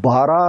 12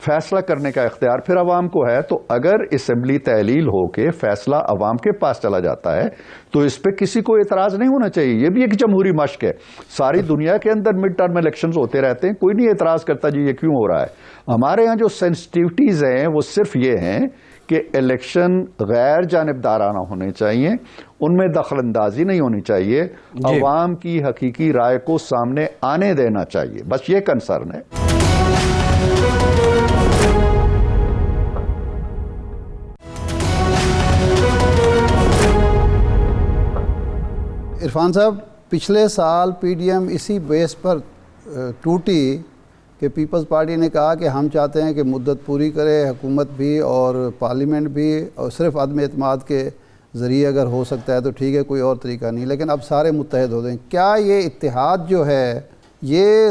فیصلہ کرنے کا اختیار پھر عوام کو ہے. تو اگر اسمبلی تحلیل ہو کے فیصلہ عوام کے پاس چلا جاتا ہے تو اس پہ کسی کو اعتراض نہیں ہونا چاہیے. یہ بھی ایک جمہوری مشق ہے. ساری دنیا کے اندر مڈ ٹرم الیکشنز ہوتے رہتے ہیں, کوئی نہیں اعتراض کرتا جی یہ کیوں ہو رہا ہے. ہمارے ہاں جو سینسٹیوٹیز ہیں وہ صرف یہ ہیں کہ الیکشن غیر جانبدارانہ ہونے چاہیے, ان میں دخل اندازی نہیں ہونی چاہیے, عوام کی حقیقی رائے کو سامنے آنے دینا چاہیے, بس یہ کنسرن ہے. عرفان صاحب, پچھلے سال پی ڈی ایم اسی بیس پر ٹوٹی کہ پیپلز پارٹی نے کہا کہ ہم چاہتے ہیں کہ مدت پوری کرے حکومت بھی اور پارلیمنٹ بھی, اور صرف عدم اعتماد کے ذریعے اگر ہو سکتا ہے تو ٹھیک ہے, کوئی اور طریقہ نہیں. لیکن اب سارے متحد ہو گئے. کیا یہ اتحاد جو ہے یہ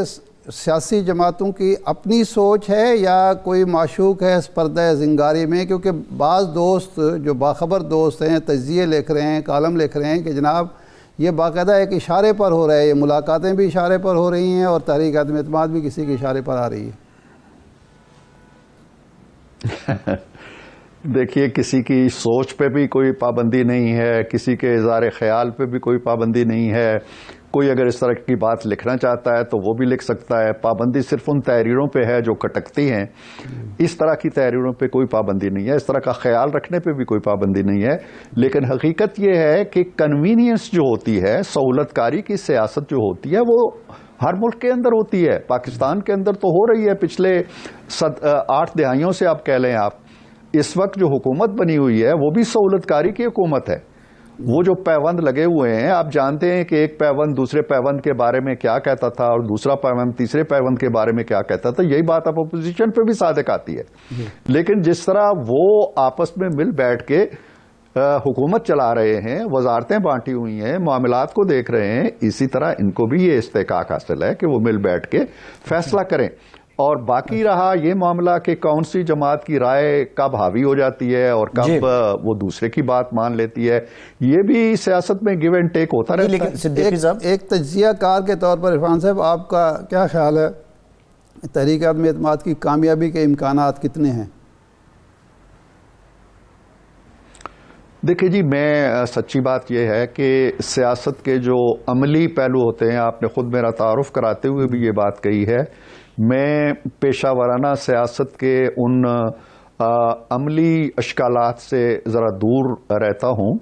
سیاسی جماعتوں کی اپنی سوچ ہے یا کوئی معشوق ہے اس پردہ زنگاری میں؟ کیونکہ بعض دوست جو باخبر دوست ہیں تجزیے لکھ رہے ہیں, کالم لکھ رہے ہیں کہ جناب یہ باقاعدہ ایک اشارے پر ہو رہا ہے, یہ ملاقاتیں بھی اشارے پر ہو رہی ہیں اور تحریک عدم اعتماد بھی کسی کے اشارے پر آ رہی ہے. دیکھیے, کسی کی سوچ پہ بھی کوئی پابندی نہیں ہے, کسی کے اظہار خیال پہ بھی کوئی پابندی نہیں ہے. کوئی اگر اس طرح کی بات لکھنا چاہتا ہے تو وہ بھی لکھ سکتا ہے. پابندی صرف ان تحریروں پہ ہے جو کھٹکتی ہیں. اس طرح کی تحریروں پہ کوئی پابندی نہیں ہے, اس طرح کا خیال رکھنے پہ بھی کوئی پابندی نہیں ہے. لیکن حقیقت یہ ہے کہ کنوینئنس جو ہوتی ہے, سہولت کاری کی سیاست جو ہوتی ہے, وہ ہر ملک کے اندر ہوتی ہے. پاکستان کے اندر تو ہو رہی ہے پچھلے 8 دہائیوں سے آپ کہہ لیں. آپ اس وقت جو حکومت بنی ہوئی ہے وہ بھی سہولت کاری کی حکومت ہے. وہ جو پیوند لگے ہوئے ہیں, آپ جانتے ہیں کہ ایک پیوند دوسرے پیوند کے بارے میں کیا کہتا تھا اور دوسرا پیوند تیسرے پیوند کے بارے میں کیا کہتا تھا. یہی بات اب اپوزیشن پہ بھی صادق آتی ہے. لیکن جس طرح وہ آپس میں مل بیٹھ کے حکومت چلا رہے ہیں, وزارتیں بانٹی ہوئی ہیں, معاملات کو دیکھ رہے ہیں, اسی طرح ان کو بھی یہ استحقاق حاصل ہے کہ وہ مل بیٹھ کے فیصلہ کریں. اور باقی رہا یہ معاملہ کہ کون سی جماعت کی رائے کب حاوی ہو جاتی ہے اور کب وہ دوسرے کی بات مان لیتی ہے, یہ بھی سیاست میں گیو اینڈ ٹیک ہوتا رہتا ہے. ایک تجزیہ کار کے طور پر عرفان صاحب, آپ کا کیا خیال ہے تحریک عدم اعتماد کی کامیابی کے امکانات کتنے ہیں؟ دیکھیں جی, میں سچی بات یہ ہے کہ سیاست کے جو عملی پہلو ہوتے ہیں, آپ نے خود میرا تعارف کراتے ہوئے بھی یہ بات کہی ہے, میں پیشہ ورانہ سیاست کے ان عملی اشکالات سے ذرا دور رہتا ہوں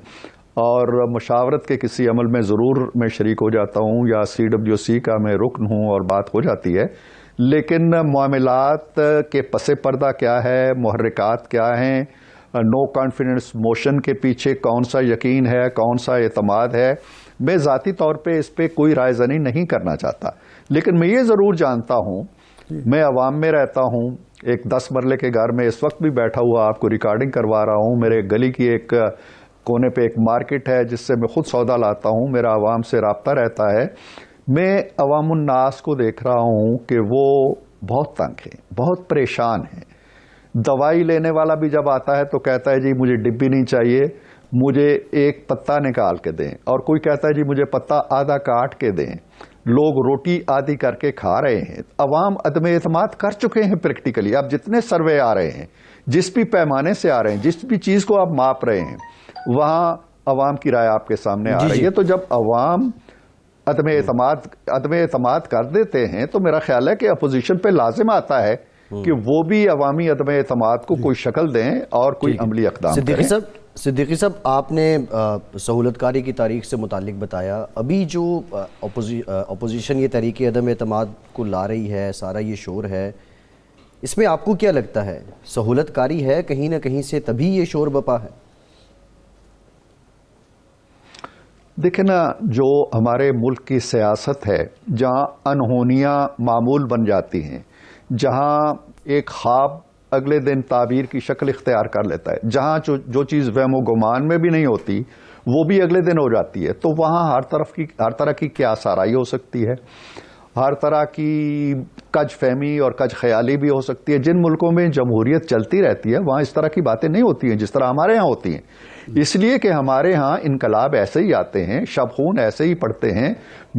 اور مشاورت کے کسی عمل میں ضرور میں شریک ہو جاتا ہوں یا CWC کا میں رکن ہوں اور بات ہو جاتی ہے. لیکن معاملات کے پس پردہ کیا ہے, محرکات کیا ہیں, نو کانفیڈنس موشن کے پیچھے کون سا یقین ہے, کون سا اعتماد ہے, میں ذاتی طور پہ اس پہ کوئی رائے زنی نہیں کرنا چاہتا. لیکن میں یہ ضرور جانتا ہوں, میں عوام میں رہتا ہوں, ایک 10 مرلے کے گھر میں اس وقت بھی بیٹھا ہوا آپ کو ریکارڈنگ کروا رہا ہوں. میرے گلی کی ایک کونے پہ ایک مارکیٹ ہے جس سے میں خود سودا لاتا ہوں, میرا عوام سے رابطہ رہتا ہے. میں عوام الناس کو دیکھ رہا ہوں کہ وہ بہت تنگ ہیں, بہت پریشان ہیں. دوائی لینے والا بھی جب آتا ہے تو کہتا ہے جی مجھے ڈبی نہیں چاہیے, مجھے ایک پتا نکال کے دیں, اور کوئی کہتا ہے جی مجھے پتا آدھا کاٹ کے دیں. لوگ روٹی آدھی کر کے کھا رہے ہیں. عوام عدم اعتماد کر چکے ہیں پریکٹیکلی. اب جتنے سروے آ رہے ہیں, جس بھی پیمانے سے آ رہے ہیں, جس بھی چیز کو آپ ماپ رہے ہیں, وہاں عوام کی رائے آپ کے سامنے آ رہی ہے. تو جب عوام عدم اعتماد کر دیتے ہیں تو میرا خیال ہے کہ اپوزیشن پہ لازم آتا ہے کہ وہ بھی عوامی عدم اعتماد کو کوئی شکل دیں اور کوئی عملی اقدام کریں. صدیقی صاحب, آپ نے سہولت کاری کی تاریخ سے متعلق بتایا. ابھی جو اپوزیشن یہ تحریک عدم اعتماد کو لا رہی ہے, سارا یہ شور ہے, اس میں آپ کو کیا لگتا ہے سہولت کاری ہے کہیں نہ کہیں سے تبھی یہ شور بپا ہے؟ دیکھیں نا, جو ہمارے ملک کی سیاست ہے, جہاں انہونیاں معمول بن جاتی ہیں, جہاں ایک خواب اگلے دن تعبیر کی شکل اختیار کر لیتا ہے, جہاں جو چیز وہم و گمان میں بھی نہیں ہوتی وہ بھی اگلے دن ہو جاتی ہے, تو وہاں ہر طرح کی قیاس آرائی ہو سکتی ہے, ہر طرح کی کج فہمی اور کج خیالی بھی ہو سکتی ہے. جن ملکوں میں جمہوریت چلتی رہتی ہے وہاں اس طرح کی باتیں نہیں ہوتی ہیں جس طرح ہمارے ہاں ہوتی ہیں. اس لیے کہ ہمارے ہاں انقلاب ایسے ہی آتے ہیں, شب خون ایسے ہی پڑتے ہیں.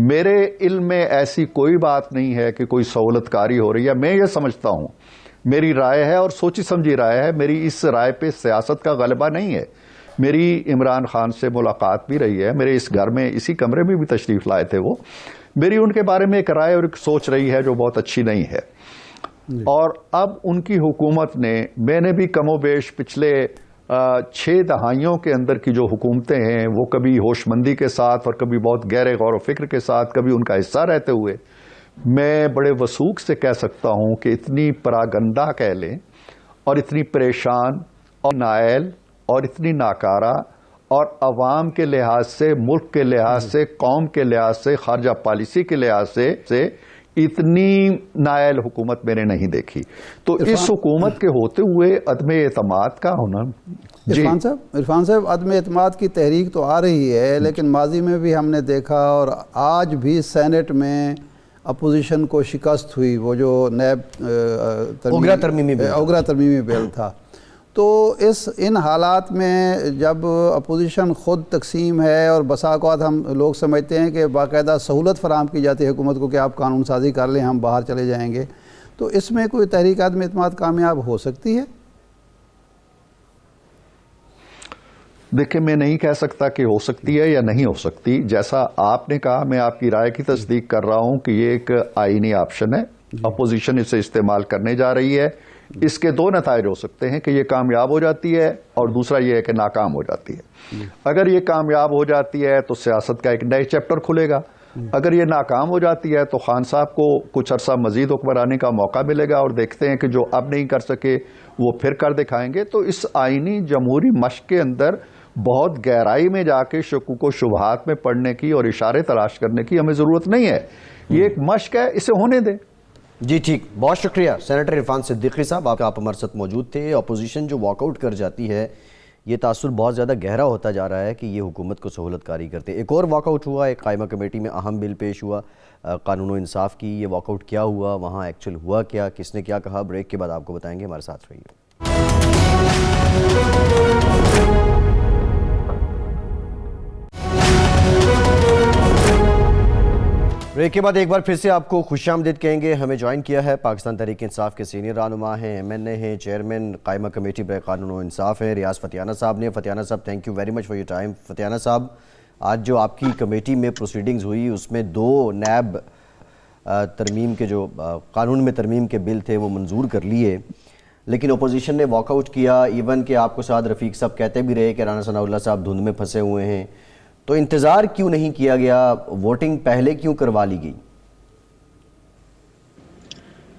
میرے علم میں ایسی کوئی بات نہیں ہے کہ کوئی سہولت کاری ہو رہی ہے. میں یہ سمجھتا ہوں میری رائے ہے اور سوچی سمجھی رائے ہے. میری اس رائے پہ سیاست کا غلبہ نہیں ہے. میری عمران خان سے ملاقات بھی رہی ہے, میرے اس گھر میں اسی کمرے میں بھی تشریف لائے تھے وہ. میری ان کے بارے میں ایک رائے اور ایک سوچ رہی ہے جو بہت اچھی نہیں ہے. اور اب ان کی حکومت نے, میں نے بھی کم و بیش پچھلے 6 دہائیوں کے اندر کی جو حکومتیں ہیں وہ کبھی ہوش مندی کے ساتھ اور کبھی بہت گہرے غور و فکر کے ساتھ, کبھی ان کا حصہ رہتے ہوئے, میں بڑے وثوق سے کہہ سکتا ہوں کہ اتنی پراگندہ کہہ لیں اور اتنی پریشان اور نائل اور اتنی ناکارہ اور عوام کے لحاظ سے, ملک کے لحاظ سے, قوم کے لحاظ سے, خارجہ پالیسی کے لحاظ سے اتنی نائل حکومت میں نے نہیں دیکھی. تو اس حکومت کے ہوتے ہوئے عدم اعتماد کا ہونا. عرفان صاحب, عدم اعتماد کی تحریک تو آ رہی ہے, لیکن ماضی میں بھی ہم نے دیکھا اور آج بھی سینٹ میں اپوزیشن کو شکست ہوئی, وہ جو نیب اوگرا ترمیمی بل تھا. تو ان حالات میں جب اپوزیشن خود تقسیم ہے اور بسا اوقات ہم لوگ سمجھتے ہیں کہ باقاعدہ سہولت فراہم کی جاتی ہے حکومت کو کہ آپ قانون سازی کر لیں, ہم باہر چلے جائیں گے, تو اس میں کوئی تحریک عدم اعتماد کامیاب ہو سکتی ہے؟ دیکھیں, میں نہیں کہہ سکتا کہ ہو سکتی ہے یا نہیں ہو سکتی. جیسا آپ نے کہا, میں آپ کی رائے کی تصدیق کر رہا ہوں کہ یہ ایک آئینی آپشن ہے. اپوزیشن اسے استعمال کرنے جا رہی ہے. اس کے 2 نتائج ہو سکتے ہیں کہ یہ کامیاب ہو جاتی ہے اور دوسرا یہ ہے کہ ناکام ہو جاتی ہے. اگر یہ کامیاب ہو جاتی ہے تو سیاست کا ایک نئے چیپٹر کھلے گا. اگر یہ ناکام ہو جاتی ہے تو خان صاحب کو کچھ عرصہ مزید حکمرانی کا موقع ملے گا, اور دیکھتے ہیں کہ جو اب نہیں کر سکے وہ پھر کر دکھائیں گے. تو اس آئینی جمہوری مشق کے اندر بہت گہرائی میں جا کے شکوک و شبہات میں پڑھنے کی اور اشارے تلاش کرنے کی ہمیں ضرورت نہیں ہے. یہ ایک مشق ہے, اسے ہونے دیں. جی ٹھیک, بہت شکریہ سینیٹر عرفان صدیقی صاحب, آپ ہمارے ساتھ موجود تھے. اپوزیشن جو واک آؤٹ کر جاتی ہے, یہ تاثر بہت زیادہ گہرا ہوتا جا رہا ہے کہ یہ حکومت کو سہولت کاری کرتے. ایک اور واک آؤٹ ہوا, ایک قائمہ کمیٹی میں اہم بل پیش ہوا قانون و انصاف کی. یہ واک آؤٹ کیا ہوا, وہاں ایکچوئل ہوا کیا, کس نے کیا کہا, بریک کے بعد آپ کو بتائیں گے. ہمارے ساتھ رہیے. بریک کے بعد ایک بار پھر سے آپ کو خوش آمدید کہیں گے. ہمیں جوائن کیا ہے پاکستان تحریک انصاف کے سینئر رہنما ہیں, MNA ہیں, چیئرمین قائمہ کمیٹی برائے قانون و انصاف ہیں, ریاض فتیانہ صاحب نے. فتیانہ صاحب, thank you very much for your time. Fatyana صاحب, آج جو آپ کی کمیٹی میں پروسیڈنگز ہوئی اس میں 2 نیب ترمیم کے جو قانون میں ترمیم کے بل تھے وہ منظور کر لیے, لیکن اپوزیشن نے واک آؤٹ کیا. ایون کہ آپ کو ساتھ رفیق صاحب کہتے بھی رہے کہ رانا ثناء اللہ صاحب دھند میں پھنسے ہوئے ہیں. تو انتظار کیوں نہیں کیا گیا, ووٹنگ پہلے کیوں کروا لی گئی؟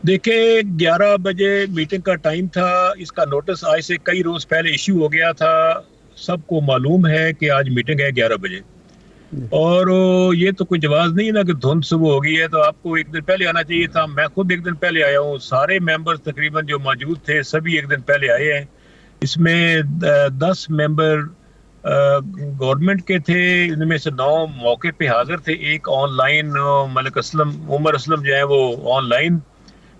دیکھیں 11 بجے میٹنگ کا ٹائم تھا. اس کا نوٹس آج سے کئی روز پہلے ایشو ہو گیا تھا. سب کو معلوم ہے کہ آج میٹنگ ہے 11 بجے, اور یہ تو کوئی جواز نہیں ہے نا کہ دھند صبح ہو گئی ہے تو آپ کو ایک دن پہلے آنا چاہیے تھا. میں خود ایک دن پہلے آیا ہوں, سارے ممبر تقریباً جو موجود تھے سبھی ایک دن پہلے آئے ہیں. اس میں 10 ممبر گورنمنٹ کے تھے, ان میں سے 9 موقع پہ حاضر تھے. ایک آن لائن ملک اسلم, عمر اسلم جو ہیں وہ آن لائن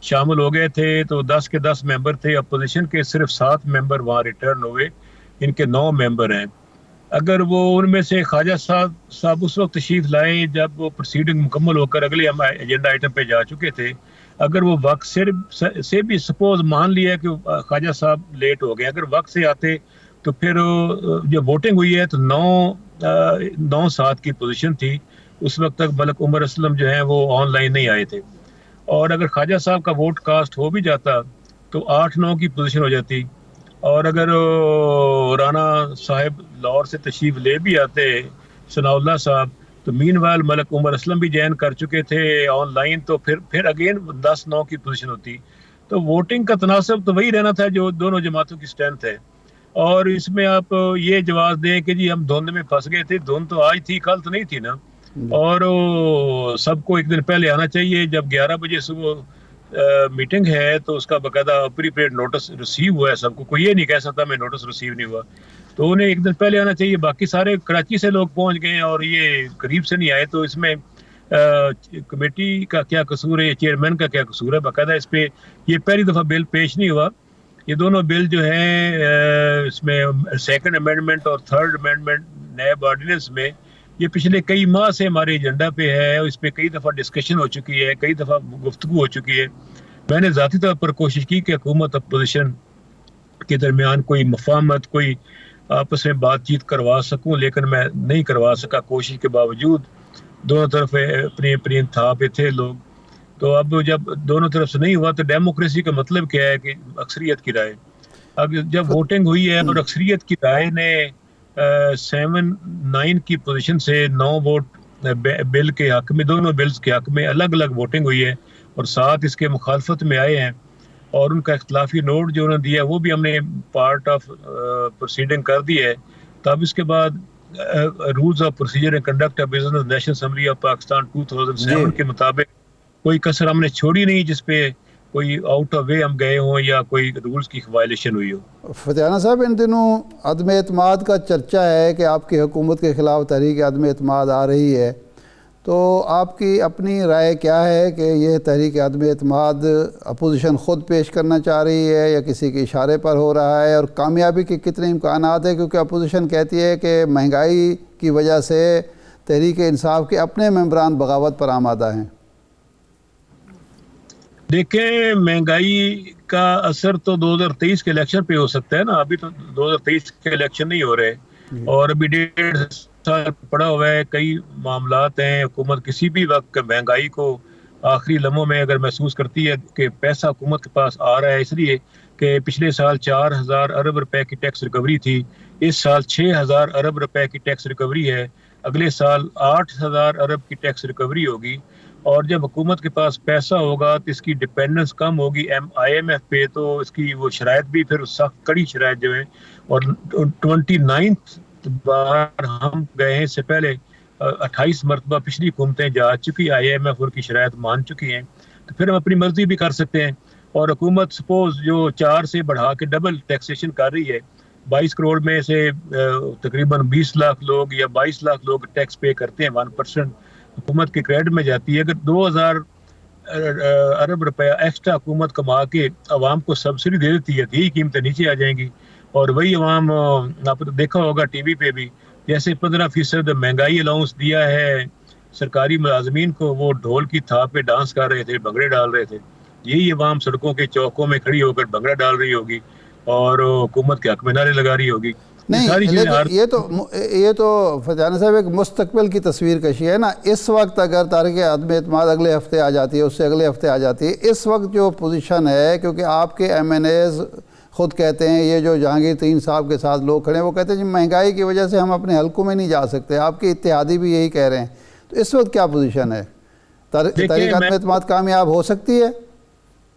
شامل ہو گئے تھے. تو 10 کے 10 ممبر تھے. اپوزیشن کے صرف 7 ممبر وہاں ریٹرن ہوئے, ان کے 9 ممبر ہیں. اگر وہ ان میں سے خواجہ صاحب اس وقت تشریف لائے جب وہ پروسیڈنگ مکمل ہو کر اگلے ایجنڈا آئٹم پہ جا چکے تھے. اگر وہ وقت سے بھی سپوز مان لیا کہ خواجہ صاحب لیٹ ہو گئے, اگر وقت سے آتے تو پھر جب ووٹنگ ہوئی ہے تو 9-7 کی پوزیشن تھی. اس وقت تک ملک عمر اسلم جو ہیں وہ آن لائن نہیں آئے تھے, اور اگر خواجہ صاحب کا ووٹ کاسٹ ہو بھی جاتا تو 8-9 کی پوزیشن ہو جاتی. اور اگر رانا صاحب لاہور سے تشریف لے بھی آتے ثناء اللہ صاحب, تو مین وائل ملک عمر اسلم بھی جوائن کر چکے تھے آن لائن, تو پھر اگین 10-9 کی پوزیشن ہوتی. تو ووٹنگ کا تناسب تو وہی رہنا تھا جو دونوں جماعتوں کی اسٹرینتھ ہے. اور اس میں آپ یہ جواز دیں کہ جی ہم دھند میں پھنس گئے تھے, دھند تو آج تھی کل تو نہیں تھی نا. اور سب کو ایک دن پہلے آنا چاہیے. جب 11 بجے صبح میٹنگ ہے تو اس کا باقاعدہ پریپیڈ نوٹس ریسیو ہوا ہے سب کو. کوئی یہ نہیں کہہ سکتا میں نوٹس ریسیو نہیں ہوا, تو انہیں ایک دن پہلے آنا چاہیے. باقی سارے کراچی سے لوگ پہنچ گئے اور یہ قریب سے نہیں آئے. تو اس میں کمیٹی کا کیا قصور ہے, چیئرمین کا کیا قصور ہے؟ باقاعدہ اس پہ یہ پہلی دفعہ بل پیش نہیں ہوا. یہ دونوں بل جو ہیں اس میں 2nd امینڈمنٹ اور 3rd امینڈمنٹ نیب آرڈیننس میں, یہ پچھلے کئی ماہ سے ہمارے ایجنڈا پہ ہے. اس پہ کئی دفعہ ڈسکشن ہو چکی ہے, کئی دفعہ گفتگو ہو چکی ہے. میں نے ذاتی طور پر کوشش کی کہ حکومت اپوزیشن کے درمیان کوئی مفاہمت، کوئی آپس میں بات چیت کروا سکوں، لیکن میں نہیں کروا سکا کوشش کے باوجود. دونوں طرف اپنی اپنی انتہا پہ تھے لوگ. تو اب جب دونوں طرف سے نہیں ہوا تو ڈیموکریسی کا مطلب کیا ہے کہ اکثریت کی رائے. اب جب ووٹنگ ہوئی ہے اور اکثریت کی رائے نے 7-9 کی پوزیشن سے 9 ووٹ بل کے حق میں، دونوں بلز کے حق میں الگ الگ ووٹنگ ہوئی ہے، اور 7 اس کے مخالفت میں آئے ہیں. اور ان کا اختلافی نوٹ جو انہوں نے دیا وہ بھی ہم نے پارٹ آف پروسیڈنگ کر دی ہے. تب اس کے بعد rules of procedure and conduct of business national assembly of Pakistan 2007 کے مطابق کوئی کسر ہم نے چھوڑی نہیں جس پہ کوئی آؤٹ آف وے ہم گئے ہوں یا کوئی رولز کی وائلیشن ہوئی ہو. فتح صاحب، ان دنوں عدم اعتماد کا چرچا ہے کہ آپ کی حکومت کے خلاف تحریک عدم اعتماد آ رہی ہے، تو آپ کی اپنی رائے کیا ہے کہ یہ تحریک عدم اعتماد اپوزیشن خود پیش کرنا چاہ رہی ہے یا کسی کے اشارے پر ہو رہا ہے، اور کامیابی کے کتنے امکانات ہیں؟ کیونکہ اپوزیشن کہتی ہے کہ مہنگائی کی وجہ سے تحریک انصاف کے اپنے ممبران بغاوت پر آمادہ ہیں. دیکھیں، مہنگائی کا اثر تو 2023 کے الیکشن پہ ہو سکتا ہے نا. ابھی تو 2023 کے الیکشن نہیں ہو رہے، اور ابھی 1.5 سال پڑا ہوا ہے. کئی معاملات ہیں. حکومت کسی بھی وقت مہنگائی کو آخری لمحوں میں اگر محسوس کرتی ہے کہ پیسہ حکومت کے پاس آ رہا ہے، اس لیے کہ پچھلے سال 4,000 ارب روپے کی ٹیکس ریکوری تھی، اس سال 6,000 ارب روپے کی ٹیکس ریکوری ہے، اگلے سال 8,000 ارب کی ٹیکس ریکوری ہوگی. اور جب حکومت کے پاس پیسہ ہوگا تو اس کی ڈیپینڈنس کم ہوگی IMF پہ، تو اس کی وہ شرائط بھی پھر سخت کڑی شرائط جو ہیں. اور 29 بار ہم گئے ہیں، اس سے پہلے 28 مرتبہ پچھلی حکومتیں جا چکی، IMF ان کی شرائط مان چکی ہیں، تو پھر ہم اپنی مرضی بھی کر سکتے ہیں. اور حکومت سپوز جو 4 سے بڑھا کے ڈبل ٹیکسیشن کر رہی ہے، 22 کروڑ میں سے تقریباً 20 لاکھ لوگ یا 22 لاکھ لوگ ٹیکس پے کرتے ہیں، 1% حکومت کے کریڈٹ میں جاتی ہے. اگر 2,000 ارب روپیہ ایکسٹرا حکومت کما کے عوام کو سبسڈی دے دیتی ہے تو یہی قیمتیں نیچے آ جائیں گی. اور وہی عوام، آپ نے دیکھا ہوگا ٹی وی پہ بھی، جیسے 15% مہنگائی الاؤنس دیا ہے سرکاری ملازمین کو، وہ ڈھول کی تھاپ پہ ڈانس کر رہے تھے، بھنگڑے ڈال رہے تھے. یہی عوام سڑکوں کے چوکوں میں کھڑی ہو کر بھنگڑا ڈال رہی ہوگی اور حکومت کے حق میں نعرے لگا رہی ہوگی. نہیں، یہ تو فتح صاحب ایک مستقبل کی تصویر کشی ہے نا. اس وقت اگر تحریک عدم اعتماد اگلے ہفتے آ جاتی ہے، اس سے اگلے ہفتے آ جاتی ہے، اس وقت جو پوزیشن ہے، کیونکہ آپ کے MNAs خود کہتے ہیں، یہ جو جہانگیر ترین صاحب کے ساتھ لوگ کھڑے ہیں وہ کہتے ہیں جی مہنگائی کی وجہ سے ہم اپنے حلقوں میں نہیں جا سکتے. آپ کے اتحادی بھی یہی کہہ رہے ہیں. تو اس وقت کیا پوزیشن ہے؟ تحریک عدم اعتماد کامیاب ہو سکتی ہے؟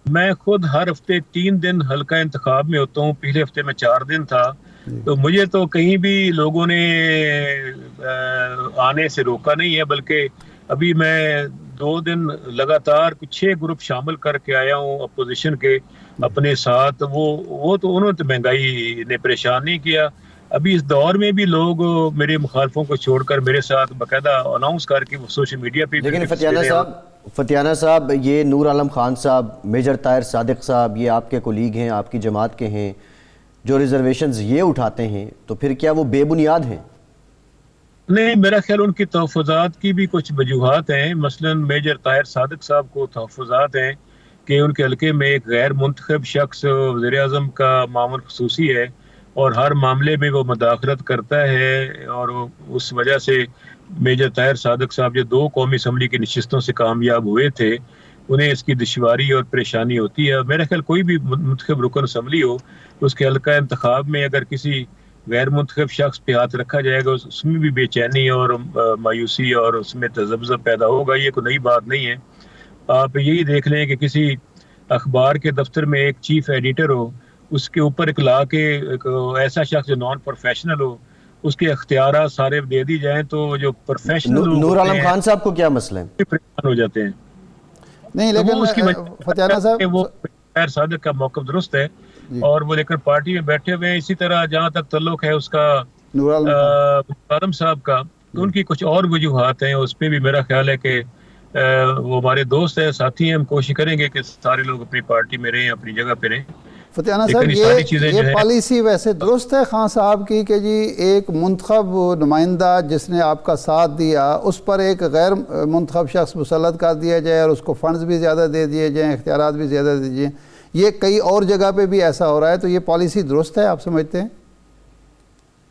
میں خود ہر ہفتے 3 دن حلقہ انتخاب میں ہوتا ہوں. پچھلے ہفتے میں 4 دن تھا. تو مجھے تو کہیں بھی لوگوں نے آنے سے روکا نہیں ہے، بلکہ ابھی میں 2 دن لگاتار 6 گروپ شامل کر کے آیا ہوں اپوزیشن کے اپنے ساتھ. وہ تو انہوں نے مہنگائی نے پریشان نہیں کیا. ابھی اس دور میں بھی لوگ میرے مخالفوں کو چھوڑ کر میرے ساتھ باقاعدہ اناؤنس کر کے وہ سوشل میڈیا پہ. لیکن فتیانہ صاحب، یہ نور عالم خان صاحب، میجر طاہر صادق صاحب، یہ آپ کے کولیگ ہیں، آپ کی جماعت کے ہیں، جو ریزرویشنز یہ اٹھاتے ہیں، تو پھر کیا وہ بے بنیاد ہیں؟ نہیں، میرا خیال ان کی تحفظات کی بھی کچھ وجوہات ہیں. مثلا میجر طاہر صادق صاحب کو تحفظات ہیں کہ ان کے حلقے میں ایک غیر منتخب شخص وزیر اعظم کا معاون خصوصی ہے اور ہر معاملے میں وہ مداخلت کرتا ہے، اور اس وجہ سے میجر طاہر صادق صاحب جو 2 قومی اسمبلی کی نشستوں سے کامیاب ہوئے تھے، انہیں اس کی دشواری اور پریشانی ہوتی ہے. میرا خیال کوئی بھی منتخب رکن اسمبلی ہو، اس کے حلقہ انتخاب میں اگر کسی غیر منتخب شخص پہ ہاتھ رکھا جائے گا، اس میں بھی بے چینی اور مایوسی اور اس میں تذبذب پیدا ہوگا. یہ کوئی نئی بات نہیں ہے. آپ یہی دیکھ لیں کہ کسی اخبار کے دفتر میں ایک چیف ایڈیٹر ہو، اس کے اوپر ایک لا کے ایسا شخص جو نان پروفیشنل ہو، اس کے اختیارات سارے دے دی جائیں تو جو پروفیشنل نور عالم خان صاحب کو کیا مسئلہ ہے؟ پریشان ہو جاتے ہیں. نہیں، لیکن اس کی فتح صاحب، وہ طاہر صادق کا موقف درست ہے اور وہ لیکن پارٹی میں بیٹھے ہوئے ہیں. اسی طرح جہاں تک تعلق ہے اس کا نور عالم صاحب کا، تو ان کی کچھ اور وجوہات ہیں. اس پہ بھی میرا خیال ہے کہ وہ ہمارے دوست ہیں، ساتھی ہیں. ہم کوشش کریں گے کہ سارے لوگ اپنی پارٹی میں رہیں، اپنی جگہ پہ رہیں. فتیانہ صاحب یہ پالیسی ویسے درست ہے خان صاحب کی کہ جی ایک منتخب نمائندہ جس نے آپ کا ساتھ دیا اس پر ایک غیر منتخب شخص مسلط کر دیا جائے اور اس کو فنڈز بھی زیادہ دے دیے جائیں، اختیارات بھی زیادہ دے دیے، یہ کئی اور جگہ پہ بھی ایسا ہو رہا ہے، تو یہ پالیسی درست ہے آپ سمجھتے ہیں؟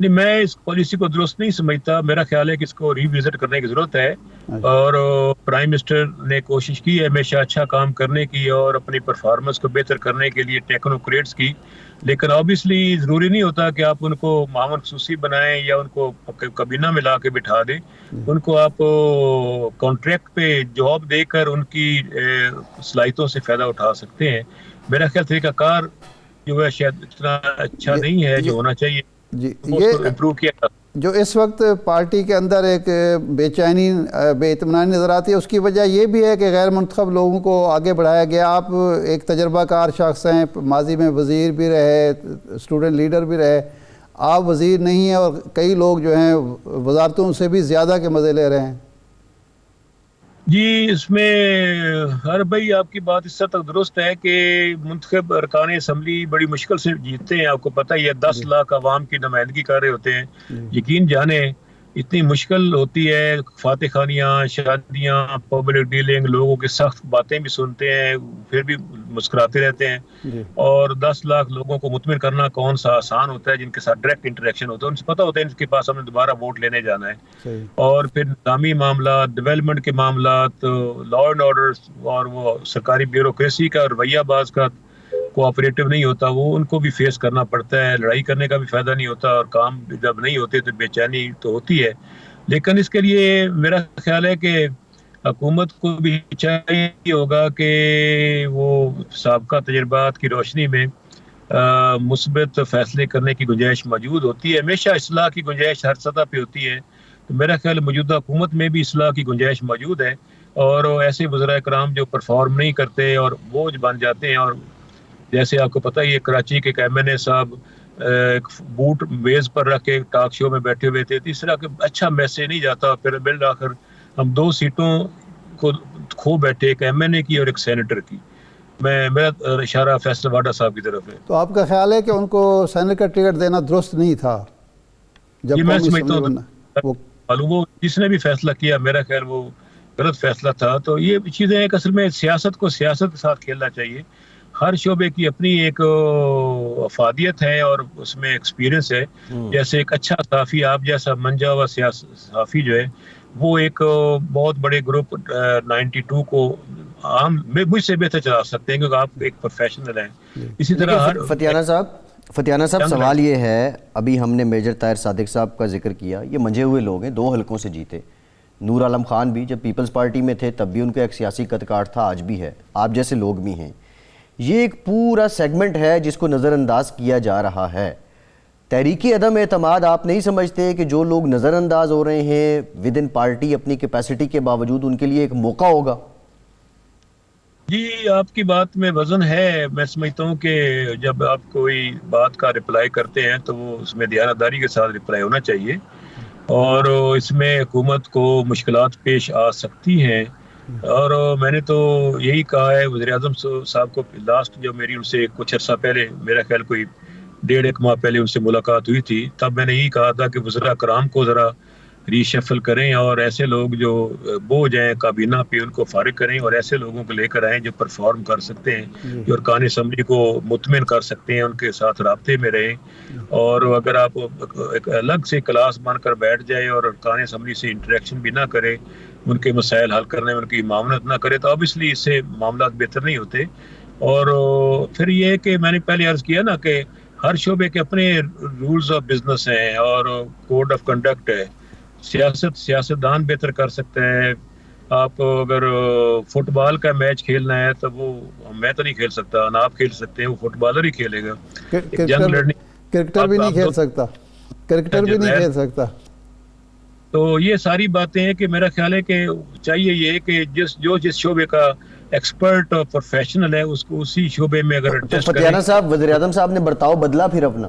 نہیں، میں اس پالیسی کو درست نہیں سمجھتا. میرا خیال ہے کہ اس کو ری وزٹ کرنے کی ضرورت ہے، اور پرائم منسٹر نے کوشش کی ہے ہمیشہ اچھا کام کرنے کی اور اپنی پرفارمنس کو بہتر کرنے کے لیے ٹیکنوکریٹس کی، لیکن آبویسلی ضروری نہیں ہوتا کہ آپ ان کو معاون خصوصی بنائیں یا ان کو کابینہ میں لا کے بٹھا دیں. ان کو آپ کانٹریکٹ پہ جاب دے کر ان کی صلاحیتوں سے فائدہ اٹھا سکتے ہیں. میرا خیال طریقہ کار جو ہے شاید اتنا اچھا نہیں ہے جو ہونا چاہیے. جی، یہ جو اس وقت پارٹی کے اندر ایک بے چینی بے اطمینانی نظر آتی ہے، اس کی وجہ یہ بھی ہے کہ غیر منتخب لوگوں کو آگے بڑھایا گیا. آپ ایک تجربہ کار شخص ہیں، ماضی میں وزیر بھی رہے، اسٹوڈنٹ لیڈر بھی رہے، آپ وزیر نہیں ہیں اور کئی لوگ جو ہیں وزارتوں سے بھی زیادہ کے مزے لے رہے ہیں. جی، اس میں ہر بھائی آپ کی بات اس حد تک درست ہے کہ منتخب ارکان اسمبلی بڑی مشکل سے جیتتے ہیں. آپ کو پتہ ہی ہے 10 لاکھ عوام کی نمائندگی کر رہے ہوتے ہیں. یقین جانیں اتنی مشکل ہوتی ہے، فاتح خانیاں، شادیاں، پبلک ڈیلنگ، لوگوں کی سخت باتیں بھی سنتے ہیں پھر بھی مسکراتے رہتے ہیں. اور 10 لاکھ لوگوں کو مطمئن کرنا کون سا آسان ہوتا ہے جن کے ساتھ ڈائریکٹ انٹریکشن ہوتا ہے. ان سے پتہ ہوتا ہے ان کے پاس ہم نے دوبارہ ووٹ لینے جانا ہے. اور پھر نظامی معاملات، ڈیولپمنٹ کے معاملات، لا اینڈ آرڈر اور وہ سرکاری بیوروکریسی کا رویہ باز کا کوآپریٹو نہیں ہوتا، وہ ان کو بھی فیس کرنا پڑتا ہے. لڑائی کرنے کا بھی فائدہ نہیں ہوتا اور کام جب نہیں ہوتے تو بے چینی تو ہوتی ہے. لیکن اس کے لیے میرا خیال ہے کہ حکومت کو بھی چاہیے ہوگا کہ وہ سابقہ تجربات کی روشنی میں مثبت فیصلے کرنے کی گنجائش موجود ہوتی ہے. ہمیشہ اصلاح کی گنجائش ہر سطح پہ ہوتی ہے، تو میرا خیال موجودہ حکومت میں بھی اصلاح کی گنجائش موجود ہے. اور ایسے وزراء کرام جو پرفارم نہیں کرتے اور بوجھ بن جاتے ہیں، اور جیسے آپ کو پتہ ہی ہے کراچی کے ایک ایم این اے صاحب ایک بوٹ بیز پر رکھ کے ٹاک شو میں بیٹھے ہوئے تھے، تو اس طرح کے اچھا میسج نہیں جاتا. پھر بالآخر ہم 2 سیٹوں کو کھو بیٹھے، ایک ایم این اے کی اور ایک سینیٹر کی. میرا اشارہ فیصل واڈا صاحب کی طرف ہے. تو آپ کا خیال ہے کہ ان کو سینیٹ کا ٹکٹ دینا درست نہیں تھا؟ جب میں سمجھتا ہوں معلوم ہو جس نے بھی فیصلہ کیا، میرا خیال وہ غلط فیصلہ تھا. تو یہ چیزیں ایک اصل میں سیاست کو سیاست کے ساتھ کھیلنا چاہیے. ہر شعبے کی اپنی ایک افادیت ہے اور اس میں ایکسپیرینس ہے. جیسے ایک اچھا صحافی، آپ جیسا منجا ہوا صحافی جو ہے، وہ ایک بہت بڑے گروپ 92 کو عام مجھ سے بہتر چلا سکتے ہیں کیونکہ آپ ایک پروفیشنل ہیں. اسی طرح فتیانہ صاحب سوال یہ ہے، ابھی ہم نے میجر طاہر صادق صاحب کا ذکر کیا، یہ منجے ہوئے لوگ ہیں، 2 حلقوں سے جیتے. نور عالم خان بھی جب پیپلز پارٹی میں تھے تب بھی ان کا ایک سیاسی قد کاٹ تھا، آج بھی ہے، آپ جیسے لوگ بھی ہیں. یہ ایک پورا سیگمنٹ ہے جس کو نظر انداز کیا جا رہا ہے. تحریک عدم اعتماد آپ نہیں سمجھتے کہ جو لوگ نظر انداز ہو رہے ہیں ود ان پارٹی اپنی کیپیسٹی کے باوجود ان کے لیے ایک موقع ہوگا؟ جی، آپ کی بات میں وزن ہے. میں سمجھتا ہوں کہ جب آپ کوئی بات کا رپلائی کرتے ہیں تو وہ اس میں دیانتداری کے ساتھ رپلائی ہونا چاہیے، اور اس میں حکومت کو مشکلات پیش آ سکتی ہیں. اور میں نے تو یہی کہا ہے وزیر اعظم صاحب کو. لاسٹ جو میری ان سے کچھ عرصہ پہلے، میرا خیال کوئی 1.5 ماہ پہلے ان سے ملاقات ہوئی تھی، تب میں نے یہی کہا تھا کہ وزراء کرام کو ذرا ری شفل کریں اور ایسے لوگ جو بوجھ ہیں کابینہ پہ ان کو فارغ کریں اور ایسے لوگوں کو لے کر آئیں جو پرفارم کر سکتے ہیں، جو ارکان اسمبلی کو مطمئن کر سکتے ہیں، ان کے ساتھ رابطے میں رہیں. اور اگر آپ ایک الگ سے کلاس بن کر بیٹھ جائے اور ارکان اسمبلی سے انٹریکشن بھی نہ کرے، ان کے مسائل حل کرنے میں ان کی معاونت نہ کرے، تو obviously اس سے معاملات بہتر نہیں ہوتے. اور پھر یہ کہ میں نے پہلے عرض کیا نا کہ ہر شعبے کے اپنے رولز آف بزنس ہیں اور کوڈ آف کنڈکٹ ہے. سیاستدان بہتر کر سکتا ہے. آپ اگر فٹ بال کا میچ کھیلنا ہے تو وہ میں تو نہیں کھیل سکتا، نہ آپ کھیل سکتے ہیں، وہ فٹ بالر ہی کھیلے گا. کرکٹر بھی نہیں کھیل سکتا، کرکٹر بھی نہیں کھیل سکتا. تو یہ ساری باتیں ہیں کہ میرا خیال ہے کہ چاہیے یہ کہ جس شعبے کا ایکسپرٹ اور پروفیشنل ہے اس کو اسی شعبے میں اگر فتیانہ صاحب، وزیر اعظم صاحب نے برتاؤ بدلا پھر اپنا؟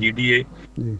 GDA,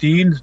3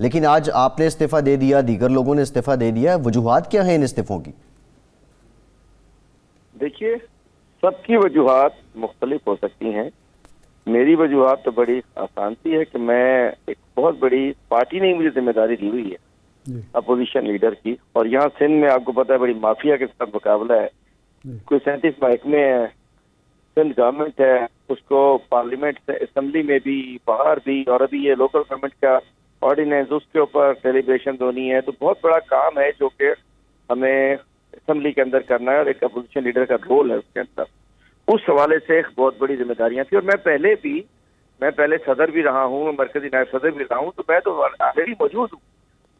لیکن آج آپ نے استعفیٰ دے دیا، دیگر لوگوں نے استعفیٰ دے دیا، وجوہات کیا ہیں ان استعفوں کی؟ دیکھیے، سب کی وجوہات مختلف ہو سکتی ہیں. میری وجوہات تو بڑی آسان سی ہے کہ میں ایک بہت بڑی پارٹی نے مجھے ذمہ داری دی ہوئی ہے اپوزیشن لیڈر کی، اور یہاں سندھ میں آپ کو پتا ہے بڑی مافیا کے ساتھ مقابلہ ہے. کوئی 37 محکمے ہیں، سندھ گورنمنٹ ہے، اس کو پارلیمنٹ سے اسمبلی میں بھی باہر بھی، اور ابھی یہ لوکل گورنمنٹ کا آرڈیننس اس کے اوپر ڈیلیبریشن ہونی ہے. تو بہت بڑا کام ہے جو کہ ہمیں اسمبلی کے اندر کرنا ہے، اور ایک اپوزیشن لیڈر کا رول ہے اس کے اندر. اس حوالے سے بہت بڑی ذمہ داریاں تھیں، اور میں پہلے صدر بھی رہا ہوں، مرکزی نائب صدر بھی رہا ہوں، تو میں تو آلریڈی موجود ہوں.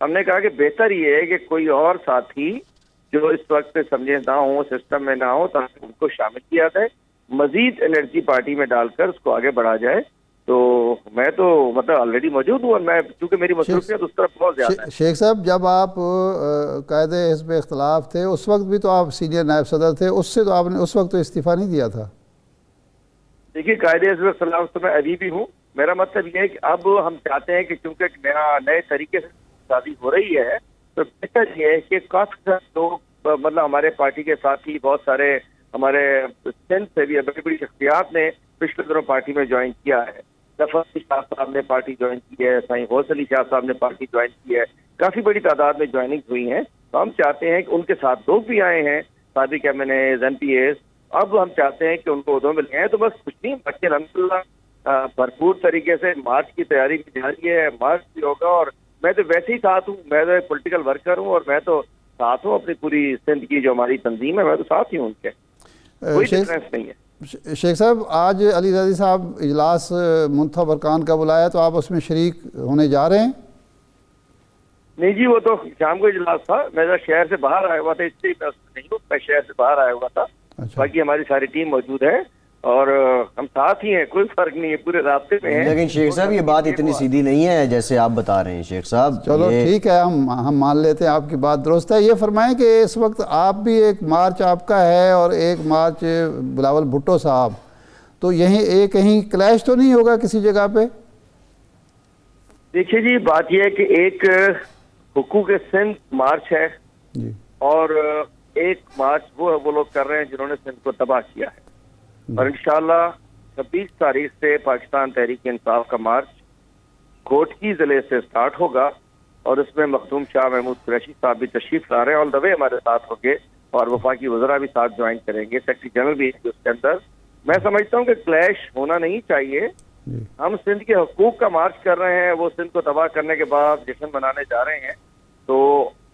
ہم نے کہا کہ بہتر یہ ہے کہ کوئی اور ساتھی جو اس وقت سمجھے نہ ہوں، سسٹم میں نہ ہو، تاکہ ان کو شامل کیا جائے، مزید انرجی پارٹی میں ڈال کر اس کو آگے بڑھا جائے. تو میں تو مطلب آلریڈی موجود ہوں، اور میں چونکہ میری مصروفیت اس طرف بہت زیادہ ہے. شیخ صاحب، جب آپ قائد حزب اختلاف تھے اس وقت بھی تو آپ سینئر نائب صدر تھے، اس سے تو آپ نے اس وقت تو استعفیٰ نہیں دیا تھا. دیکھیے، قائد حزب اختلاف تو میں ابھی بھی ہوں. میرا مطلب یہ ہے کہ اب ہم چاہتے ہیں کہ چونکہ ایک نئے طریقے سے شادی ہو رہی ہے، تو بہتر یہ ہے کہ کافی سارے لوگ، مطلب ہمارے پارٹی کے ساتھی بہت سارے ہمارے سندھ سے بھی بڑی بڑی شخصیات نے پچھلے دنوں پارٹی میں جوائن کیا ہے. ظفر علی شاہ صاحب نے پارٹی جوائن کی ہے، سائیں غوث علی شاہ صاحب نے پارٹی جوائن کی ہے. کافی بڑی تعداد میں جوائننگ ہوئی ہیں. تو ہم چاہتے ہیں کہ ان کے ساتھ لوگ بھی آئے ہیں، سابق MNAs MPAs. اب ہم چاہتے ہیں کہ ان کو عہدوں میں لے آئیں. تو بس کچھ نہیں، بچے الحمدللہ بھرپور طریقے سے مارچ کی تیاری بھی جاری ہے، مارچ بھی ہوگا. اور میں تو ویسے ہی ساتھ ہوں، میں تو ایک پولیٹیکل ورکر ہوں، اور میں تو ساتھ ہوں اپنی پوری سندھ کی جو ہماری تنظیم ہے، میں تو ساتھ ہی ہوں ان کے، کوئی ڈفرینس نہیں ہے. شیخ صاحب، آج علی زیدی صاحب اجلاس منتخب ارکان کا بلایا، تو آپ اس میں شریک ہونے جا رہے ہیں؟ نہیں جی، وہ تو شام کو اجلاس تھا. میں شہر سے باہر آیا ہوا تھا، اس لیے میں اس میں نہیں ہوں. میں شہر سے باہر آیا ہوا تھا. باقی ہماری ساری ٹیم موجود ہے، اور ہم ساتھ ہی ہیں، کوئی فرق نہیں ہے، پورے رابطے میں ہیں. لیکن شیخ صاحب یہ بات اتنی سیدھی نہیں ہے جیسے آپ بتا رہے ہیں شیخ صاحب. چلو ٹھیک ہے، ہم مان لیتے ہیں آپ کی بات درست ہے. یہ فرمائیں کہ اس وقت آپ بھی ایک مارچ آپ کا ہے اور ایک مارچ بلاول بھٹو صاحب، تو یہیں کہیں کلیش تو نہیں ہوگا کسی جگہ پہ؟ دیکھیے جی، بات یہ ہے کہ ایک حقوق سندھ مارچ ہے، اور ایک مارچ وہ لوگ کر رہے ہیں جنہوں نے سندھ کو تباہ کیا ہے. اور انشاءاللہ 26 تاریخ سے پاکستان تحریک انصاف کا مارچ کوٹکی ضلع سے سٹارٹ ہوگا، اور اس میں مخدوم شاہ محمود قریشی صاحب بھی تشریف لا رہے ہیں، آل دا وے ہمارے ساتھ ہوں گے، اور وفاقی وزراء بھی ساتھ جوائن کریں گے، سیکرٹری جنرل بھی اس کے اندر. میں سمجھتا ہوں کہ کلیش ہونا نہیں چاہیے. ہم سندھ کے حقوق کا مارچ کر رہے ہیں، وہ سندھ کو تباہ کرنے کے بعد جشن منانے جا رہے ہیں. تو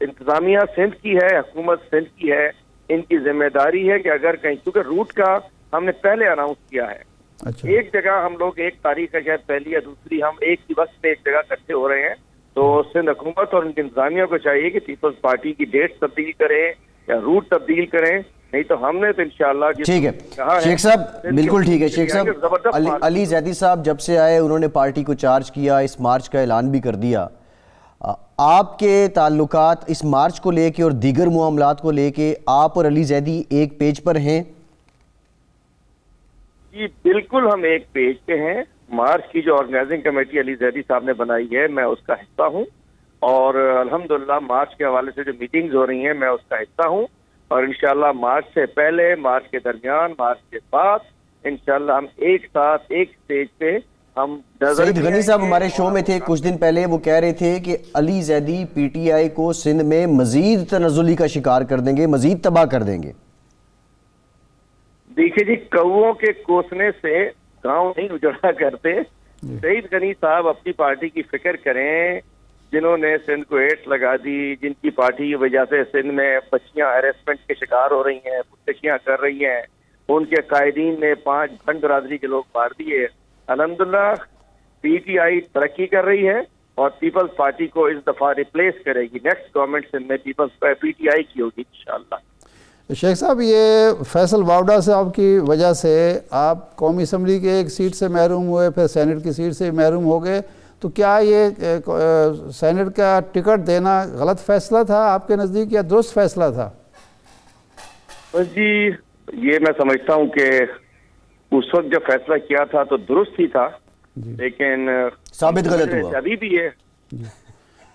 انتظامیہ سندھ کی ہے، حکومت سندھ کی ہے، ان کی ذمہ داری ہے کہ اگر کہیں، کیونکہ روٹ کا ہم نے پہلے اناؤنس کیا ہے. ایک جگہ ہم لوگ ایک تاریخ ہے شاید پہلی یا دوسری، ہم ایک ہی وقت میں ایک جگہ اکٹھے ہو رہے ہیں. تو سندھ حکومت اور ان کی انتظامیہ کو چاہیے کہ پیپلز پارٹی کی ڈیٹ تبدیل کریں یا روٹ تبدیل کریں، نہیں تو ہم نے تو انشاءاللہ. ٹھیک ہے شیخ صاحب، بالکل ٹھیک ہے شیخ صاحب. علی زیدی صاحب جب سے آئے انہوں نے پارٹی کو چارج کیا، اس مارچ کا اعلان بھی کر دیا. آپ کے تعلقات اس مارچ کو لے کے اور دیگر معاملات کو لے کے آپ اور علی زیدی ایک پیج پر ہیں؟ جی بالکل، ہم ایک پیج پہ ہیں. مارچ کی جو آرگنائزنگ کمیٹی علی زیدی صاحب نے بنائی ہے، میں اس کا حصہ ہوں، اور الحمدللہ مارچ کے حوالے سے جو میٹنگز ہو رہی ہیں میں اس کا حصہ ہوں. اور انشاءاللہ مارچ سے پہلے، مارچ کے درمیان، مارچ کے بعد انشاءاللہ ہم ایک ساتھ ایک سٹیج پہ ہم. سعید غنی صاحب ہمارے شو میں تھے کچھ دن پہلے، وہ کہہ رہے تھے کہ علی زیدی PTI کو سندھ میں مزید تنزلی کا شکار کر دیں گے، مزید تباہ کر دیں گے. دیکھیے جی، کووں کے کوسنے سے گاؤں نہیں اجڑا کرتے. سعید غنی صاحب اپنی پارٹی کی فکر کریں، جنہوں نے سندھ کو ایٹ لگا دی، جن کی پارٹی کی وجہ سے سندھ میں بچیاں ہیرسمنٹ کے شکار ہو رہی ہیں، خودکشیاں کر رہی ہیں. ان کے قائدین نے 5 بھنڈ برادری کے لوگ مار دیے. الحمدللہ PTI ترقی کر رہی ہے، اور پیپلز پارٹی کو اس دفعہ ریپلیس کرے گی. نیکسٹ گورنمنٹ سندھ میں PTI کی ہوگی انشاءاللہ. شیخ صاحب، یہ فیصل واوڈا صاحب کی وجہ سے آپ قومی اسمبلی کے ایک سیٹ سے محروم ہوئے، پھر سینٹ کی سیٹ سے محروم ہو گئے. تو کیا یہ سینٹ کا ٹکٹ دینا غلط فیصلہ تھا آپ کے نزدیک، یا درست فیصلہ تھا؟ بس جی، یہ میں سمجھتا ہوں کہ اس وقت جب فیصلہ کیا تھا تو درست ہی تھا، لیکن ثابت غلط ہوا ابھی بھی ہے.